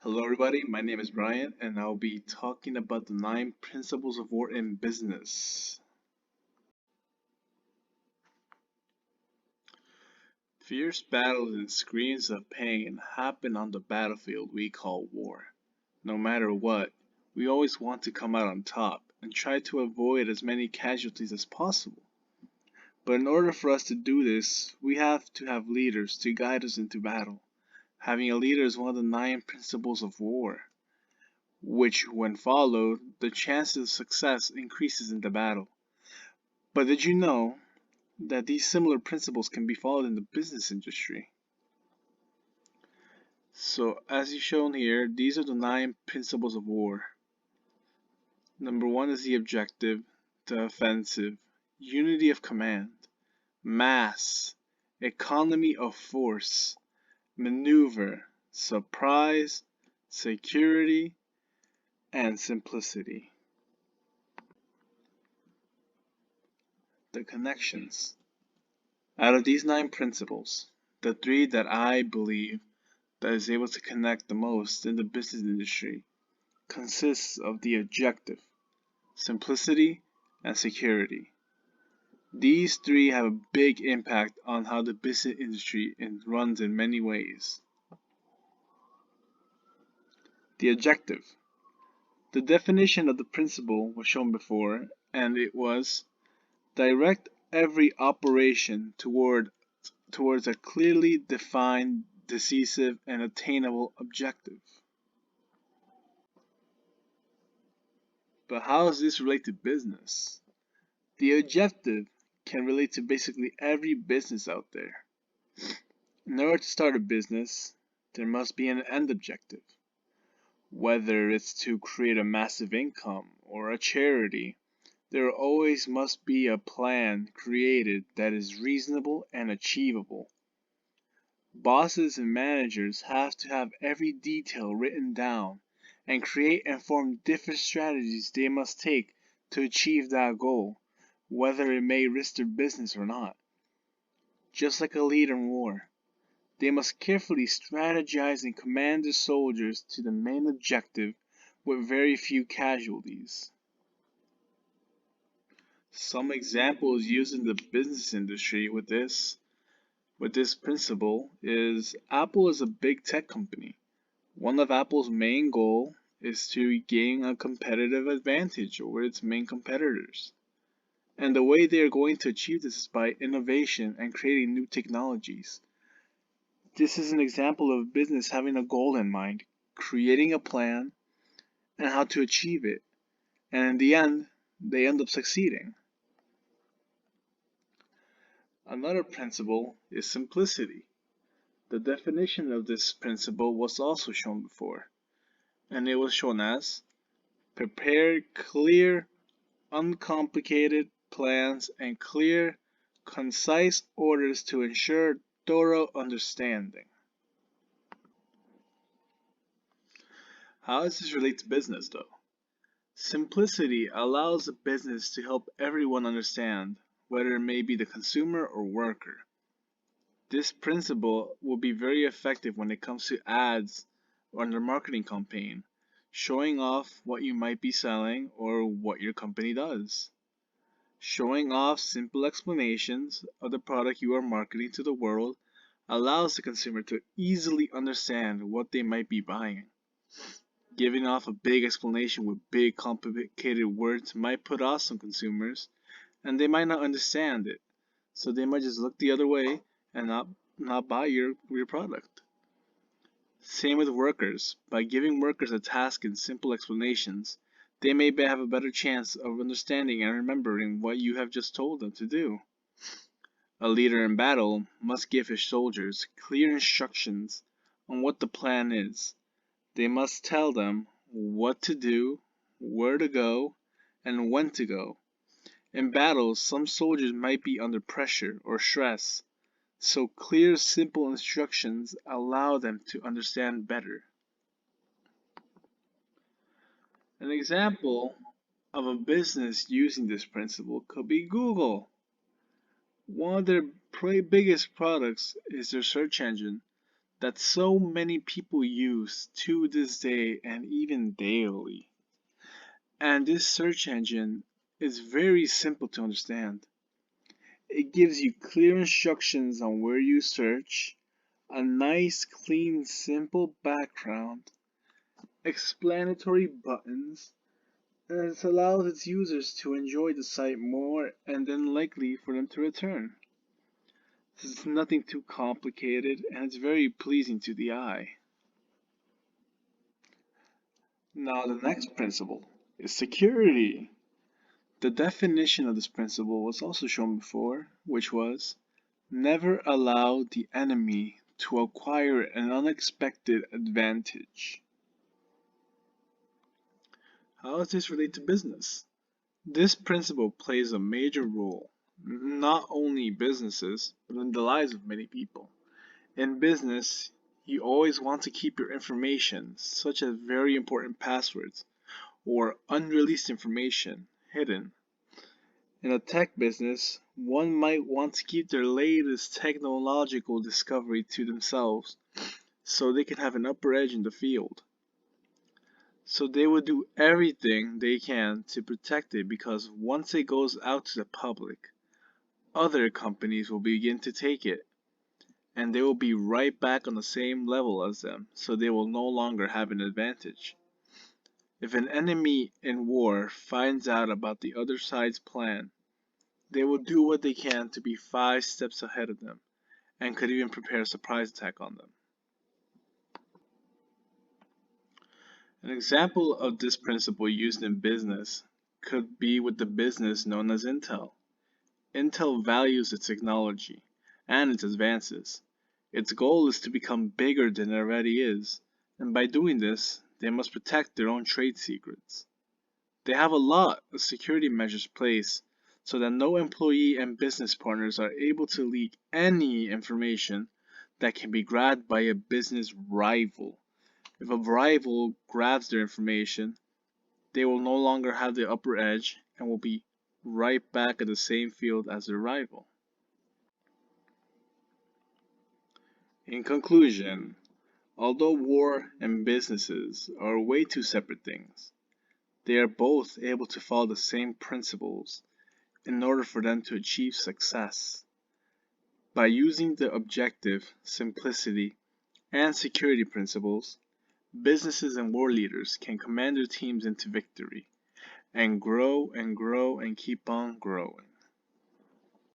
Hello, everybody. My name is Brian, and I'll be talking about the 9 principles of war in business. Fierce battles and screams of pain happen on the battlefield we call war. No matter what, we always want to come out on top and try to avoid as many casualties as possible. But in order for us to do this, we have to have leaders to guide us into battle. Having a leader is one of the 9 principles of war, which, when followed, the chances of success increases in the battle. But did you know that these similar principles can be followed in the business industry? So, as you've shown here, these are the 9 principles of war. Number 1 is the objective, the offensive, unity of command, mass, economy of force, maneuver, surprise, security, and simplicity. The connections. Out of these 9 principles, the 3 that I believe that is able to connect the most in the business industry consists of the objective, simplicity, and security. These 3 have a big impact on how the business industry runs in many ways. The objective. The definition of the principle was shown before, and it was direct every operation towards a clearly defined, decisive, and attainable objective. But how does this relate to business? The objective can relate to basically every business out there. In order to start a business, there must be an end objective. Whether it's to create a massive income or a charity, there always must be a plan created that is reasonable and achievable. Bosses and managers have to have every detail written down and create and form different strategies they must take to achieve that goal, whether it may risk their business or not. Just like a leader in war, they must carefully strategize and command the soldiers to the main objective with very few casualties. Some examples used in the business industry with this principle is Apple is a big tech company. One of Apple's main goal is to gain a competitive advantage over its main competitors. And the way they are going to achieve this is by innovation and creating new technologies. This is an example of business having a goal in mind, creating a plan, and how to achieve it. And in the end, they end up succeeding. Another principle is simplicity. The definition of this principle was also shown before, and it was shown as prepare clear, uncomplicated plans and clear, concise orders to ensure thorough understanding. How does this relate to business though? Simplicity allows a business to help everyone understand, whether it may be the consumer or worker. This principle will be very effective when it comes to ads on your marketing campaign, showing off what you might be selling or what your company does. Showing off simple explanations of the product you are marketing to the world allows the consumer to easily understand what they might be buying. Giving off a big explanation with big complicated words might put off some consumers, and they might not understand it, so they might just look the other way and not buy your product. Same with workers. By giving workers a task in simple explanations, they may have a better chance of understanding and remembering what you have just told them to do. A leader in battle must give his soldiers clear instructions on what the plan is. They must tell them what to do, where to go, and when to go. In battles, some soldiers might be under pressure or stress, so clear, simple instructions allow them to understand better. An example of a business using this principle could be Google. One of their biggest products is their search engine. that so many people use to this day and even daily. And this search engine is very simple to understand. It gives you clear instructions on where you search, a nice, clean, simple background, explanatory buttons, and it allows its users to enjoy the site more and then likely for them to return. This is nothing too complicated and it's very pleasing to the eye. Now, the next principle is security. The definition of this principle was also shown before, which was never allow the enemy to acquire an unexpected advantage. How does this relate to business? This principle plays a major role, not only businesses, but in the lives of many people. In business, you always want to keep your information, such as very important passwords or unreleased information, hidden. In a tech business, one might want to keep their latest technological discovery to themselves so they can have an upper edge in the field. So they would do everything they can to protect it because once it goes out to the public, other companies will begin to take it and they will be right back on the same level as them, so they will no longer have an advantage. If an enemy in war finds out about the other side's plan, they will do what they can to be 5 steps ahead of them and could even prepare a surprise attack on them. An example of this principle used in business could be with the business known as Intel. Intel values its technology and its advances. Its goal is to become bigger than it already is, and by doing this, they must protect their own trade secrets. They have a lot of security measures placed so that no employee and business partners are able to leak any information that can be grabbed by a business rival. If a rival grabs their information, they will no longer have the upper edge and will be right back at the same field as their rival. In conclusion, although war and businesses are way two separate things, they are both able to follow the same principles in order for them to achieve success. By using the objective, simplicity, and security principles, businesses and war leaders can command their teams into victory and grow and grow and keep on growing.